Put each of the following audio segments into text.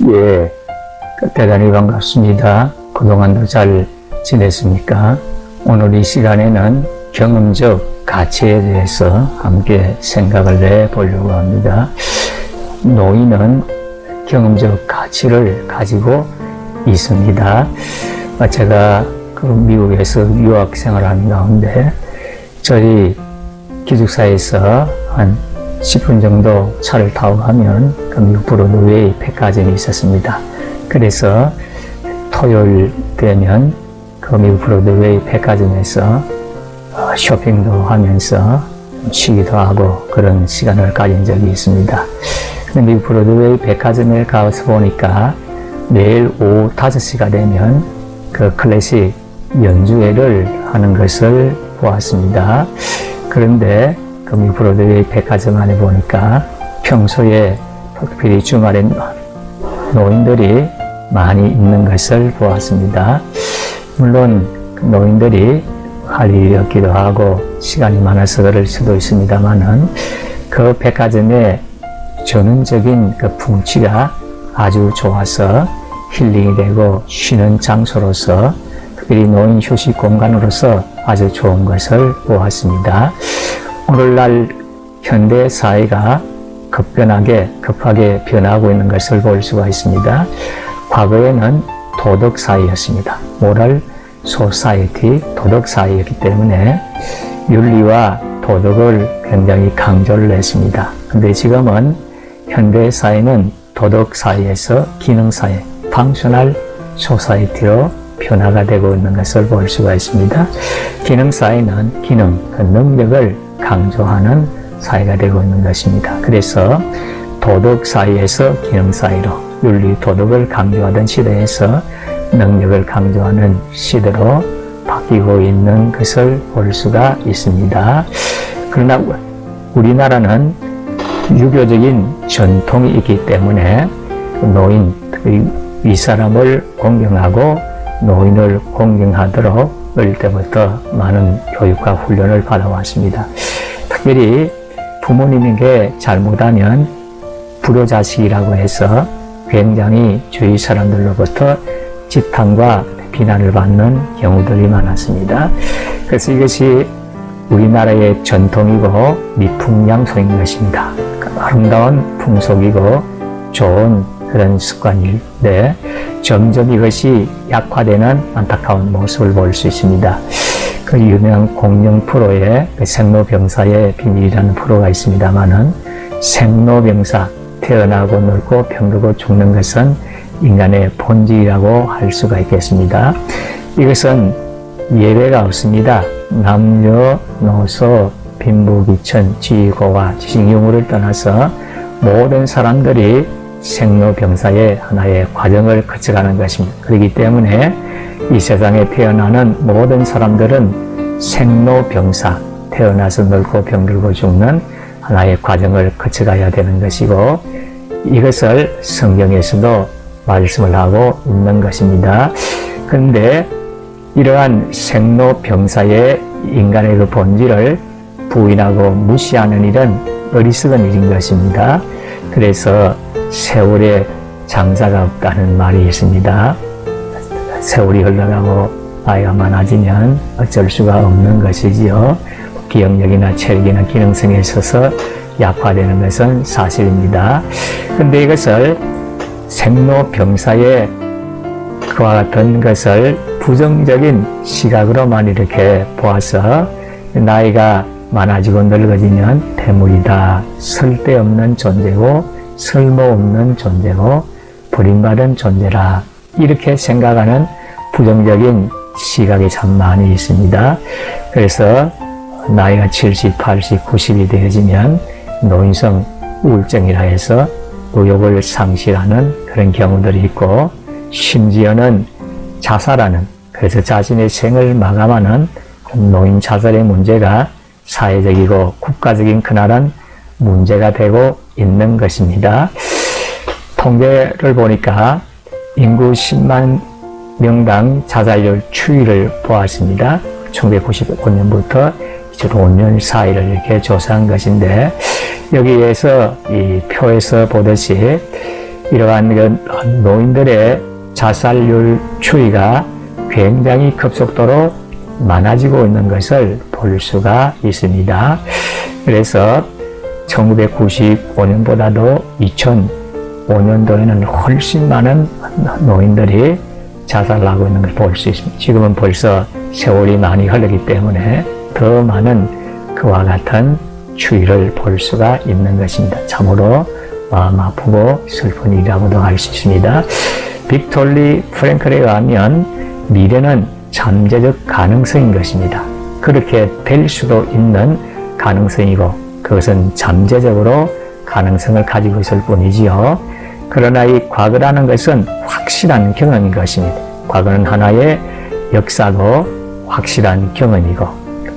예, 대단히 반갑습니다. 그동안도 잘 지냈습니까? 오늘 이 시간에는 경험적 가치에 대해서 함께 생각을 내보려고 합니다. 노인은 경험적 가치를 가지고 있습니다. 제가 미국에서 유학 생활하는 가운데 저희 기숙사에서 한 10분 정도 차를 타고 가면 미국 브로드웨이 백화점이 있었습니다. 그래서 토요일 되면 미국 브로드웨이 백화점에서 쇼핑도 하면서 쉬기도 하고 그런 시간을 가진 적이 있습니다. 미국 브로드웨이 백화점에 가서 보니까 매일 오후 5시가 되면 클래식 연주회를 하는 것을 보았습니다. 그런데 미국 브로드웨이 백화점 안에 보니까 평소에 특별히 주말엔 노인들이 많이 있는 것을 보았습니다. 물론 노인들이 할 일이 없기도 하고 시간이 많아서 그럴 수도 있습니다만은 그 백화점의 전원적인 풍치가 아주 좋아서 힐링이 되고 쉬는 장소로서 특별히 노인 휴식 공간으로서 아주 좋은 것을 보았습니다. 오늘날 현대 사회가 급하게 변하고 있는 것을 볼 수가 있습니다. 과거에는 도덕 사회였습니다. 모럴 소사이티, 도덕 사회였기 때문에 윤리와 도덕을 굉장히 강조를 했습니다. 근데 지금은 현대 사회는 도덕 사회에서 기능 사회, 펑셔널 소사이티로 변화가 되고 있는 것을 볼 수가 있습니다. 기능 사회는 기능, 능력을 강조하는 사회가 되고 있는 것입니다. 그래서 도덕 사회에서 기능 사회로, 윤리, 도덕을 강조하던 시대에서 능력을 강조하는 시대로 바뀌고 있는 것을 볼 수가 있습니다. 그러나 우리나라는 유교적인 전통이 있기 때문에 노인, 특히 윗사람을 공경하고 노인을 공경하도록 어릴 때부터 많은 교육과 훈련을 받아왔습니다. 특별히 부모님에게 잘못하면 불효자식이라고 해서 굉장히 주위 사람들로부터 지탄과 비난을 받는 경우들이 많았습니다. 그래서 이것이 우리나라의 전통이고 미풍양속인 것입니다. 아름다운 풍속이고 좋은 그런 습관인데 점점 이것이 약화되는 안타까운 모습을 볼 수 있습니다. 그 유명한 공영 프로에 생로병사의 비밀이라는 프로가 있습니다만은 생로병사, 태어나고 늙고 병들고 죽는 것은 인간의 본질이라고 할 수가 있겠습니다. 이것은 예외가 없습니다. 남녀노소, 빈부귀천, 지고와 지식유무를 떠나서 모든 사람들이 생로병사의 하나의 과정을 거쳐가는 것입니다. 그렇기 때문에 이 세상에 태어나는 모든 사람들은 생로병사, 태어나서 늙고 병들고 죽는 하나의 과정을 거쳐가야 되는 것이고 이것을 성경에서도 말씀을 하고 있는 것입니다. 그런데 이러한 생로병사의 인간의 그 본질을 부인하고 무시하는 일은 어리석은 일인 것입니다. 그래서 세월에 장사가 없다는 말이 있습니다. 세월이 흘러가고 나이가 많아지면 어쩔 수가 없는 것이지요. 기억력이나 체력이나 기능성에 있어서 약화되는 것은 사실입니다. 그런데 이것을 생로병사의 그와 같은 것을 부정적인 시각으로만 이렇게 보아서 나이가 많아지고 늙어지면 대물이다, 쓸데없는 존재고 쓸모없는 존재고 버림받은 존재라 이렇게 생각하는 부정적인 시각이 참 많이 있습니다. 그래서 나이가 70, 80, 90이 되어지면 노인성 우울증이라 해서 의욕을 상실하는 그런 경우들이 있고 심지어는 자살하는, 그래서 자신의 생을 마감하는 노인 자살의 문제가 사회적이고 국가적인 크나큰 문제가 되고 있는 것입니다. 통계를 보니까 인구 10만 명당 자살률 추이를 보았습니다. 1995년부터 2005년 사이를 이렇게 조사한 것인데 여기에서 이 표에서 보듯이 이러한 노인들의 자살률 추이가 굉장히 급속도로 많아지고 있는 것을 볼 수가 있습니다. 그래서 1995년보다도 2005년도에는 훨씬 많은 노인들이 자살하고 있는 걸 볼 수 있습니다. 지금은 벌써 세월이 많이 흐르기 때문에 더 많은 그와 같은 추이를 볼 수가 있는 것입니다. 참으로 마음 아프고 슬픈 일이라고도 할 수 있습니다. 빅토리 프랭클에 의하면 미래는 잠재적 가능성인 것입니다. 그렇게 될 수도 있는 가능성이고 그것은 잠재적으로 가능성을 가지고 있을 뿐이지요. 그러나 이 과거라는 것은 확실한 경험인 것입니다. 과거는 하나의 역사고 확실한 경험이고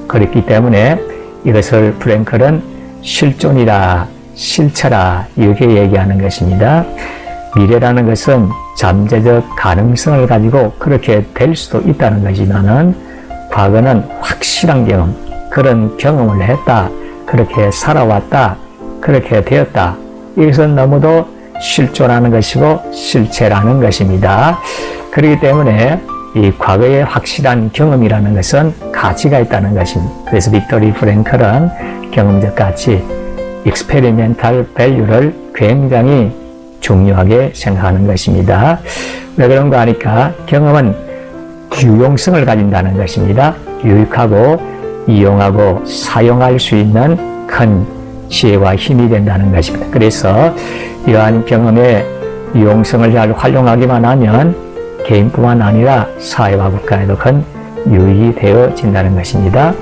그렇기 때문에 이것을 프랭클은 실존이라 실체라 이렇게 얘기하는 것입니다. 미래라는 것은 잠재적 가능성을 가지고 그렇게 될 수도 있다는 것이지만은 과거는 확실한 경험, 그런 경험을 했다, 그렇게 살아왔다, 그렇게 되었다. 이것은 너무도 실존하는 것이고 실체라는 것입니다. 그렇기 때문에 이 과거의 확실한 경험이라는 것은 가치가 있다는 것입니다. 그래서 빅토리 프랭클은 경험적 가치, experimental value를 굉장히 중요하게 생각하는 것입니다. 왜 그런가 하니까 경험은 유용성을 가진다는 것입니다. 유익하고 이용하고 사용할 수 있는 큰 지혜와 힘이 된다는 것입니다. 그래서 이러한 경험의 유용성을 잘 활용하기만 하면 개인뿐만 아니라 사회와 국가에도 큰 유익이 되어진다는 것입니다.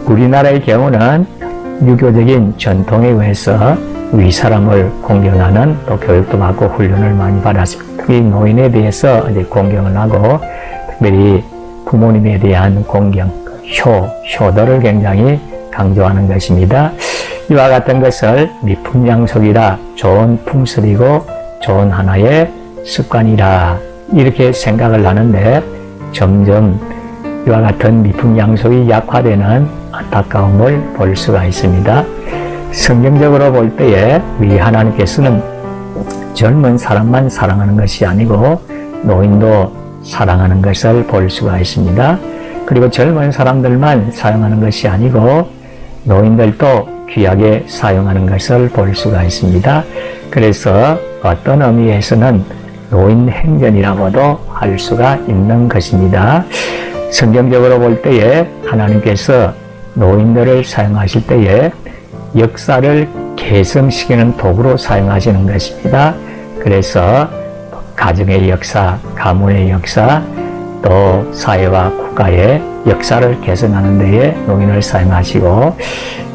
우리나라의 경우는 유교적인 전통에 의해서 위사람을 공경하는 또 교육도 받고 훈련을 많이 받았습니다. 특히 노인에 대해서 이제 공경을 하고 특별히 부모님에 대한 공경, 효도를 굉장히 강조하는 것입니다. 이와 같은 것을 미풍양속이라 좋은 풍습이고 좋은 하나의 습관이라 이렇게 생각을 하는데 점점 이와 같은 미풍양속이 약화되는 안타까움을 볼 수가 있습니다. 성경적으로 볼 때에 우리 하나님께서는 젊은 사람만 사랑하는 것이 아니고 노인도 사랑하는 것을 볼 수가 있습니다. 그리고 젊은 사람들만 사용하는 것이 아니고 노인들도 귀하게 사용하는 것을 볼 수가 있습니다. 그래서 어떤 의미에서는 노인 행전이라고도 할 수가 있는 것입니다. 성경적으로 볼 때에 하나님께서 노인들을 사용하실 때에 역사를 개성시키는 도구로 사용하시는 것입니다. 그래서 가정의 역사, 가문의 역사, 또 사회와 국가의 역사를 개선하는 데에 노인을 사용하시고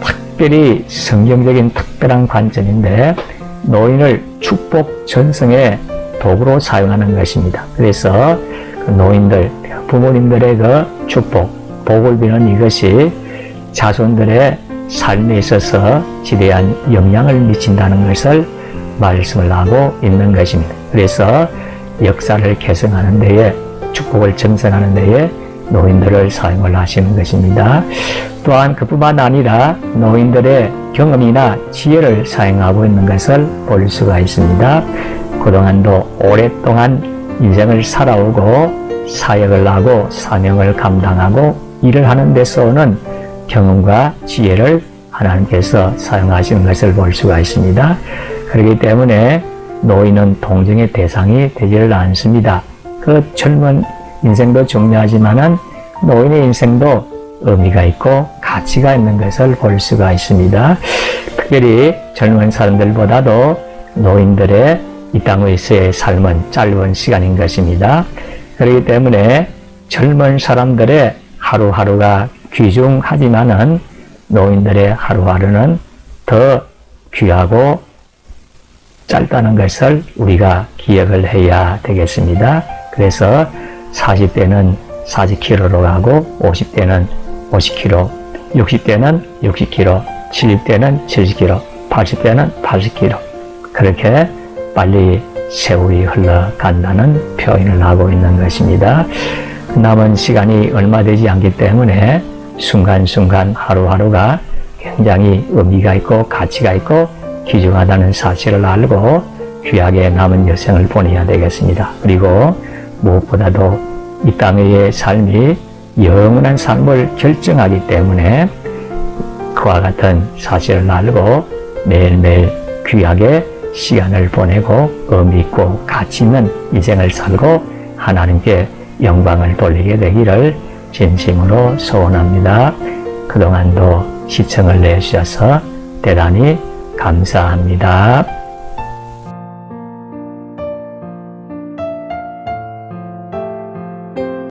특별히 성경적인 특별한 관점인데 노인을 축복 전승의 도구로 사용하는 것입니다. 그래서 그 노인들, 부모님들의 그 축복, 복을 비는 이것이 자손들의 삶에 있어서 지대한 영향을 미친다는 것을 말씀을 하고 있는 것입니다. 그래서 역사를 개선하는 데에 축복을 전승하는 데에 노인들을 사용을 하시는 것입니다. 또한 그뿐만 아니라 노인들의 경험이나 지혜를 사용하고 있는 것을 볼 수가 있습니다. 그동안도 오랫동안 인생을 살아오고 사역을 하고 사명을 감당하고 일을 하는 데서 오는 경험과 지혜를 하나님께서 사용하시는 것을 볼 수가 있습니다. 그렇기 때문에 노인은 동정의 대상이 되지를 않습니다. 그 젊은 인생도 중요하지만은 노인의 인생도 의미가 있고 가치가 있는 것을 볼 수가 있습니다. 특별히 젊은 사람들보다도 노인들의 이 땅에서의 삶은 짧은 시간인 것입니다. 그렇기 때문에 젊은 사람들의 하루하루가 귀중하지만은 노인들의 하루하루는 더 귀하고 짧다는 것을 우리가 기억을 해야 되겠습니다. 그래서 40대는 40km로 가고 50대는 50km, 60대는 60km, 70대는 70km, 80대는 80km 그렇게 빨리 세월이 흘러간다는 표현을 하고 있는 것입니다. 남은 시간이 얼마 되지 않기 때문에 순간순간 하루하루가 굉장히 의미가 있고 가치가 있고 귀중하다는 사실을 알고 귀하게 남은 여생을 보내야 되겠습니다. 그리고 무엇보다도 이 땅의 삶이 영원한 삶을 결정하기 때문에 그와 같은 사실을 알고 매일매일 귀하게 시간을 보내고 의미 있고 가치 있는 인생을 살고 하나님께 영광을 돌리게 되기를 진심으로 소원합니다. 그동안도 시청을 내주셔서 대단히 감사합니다.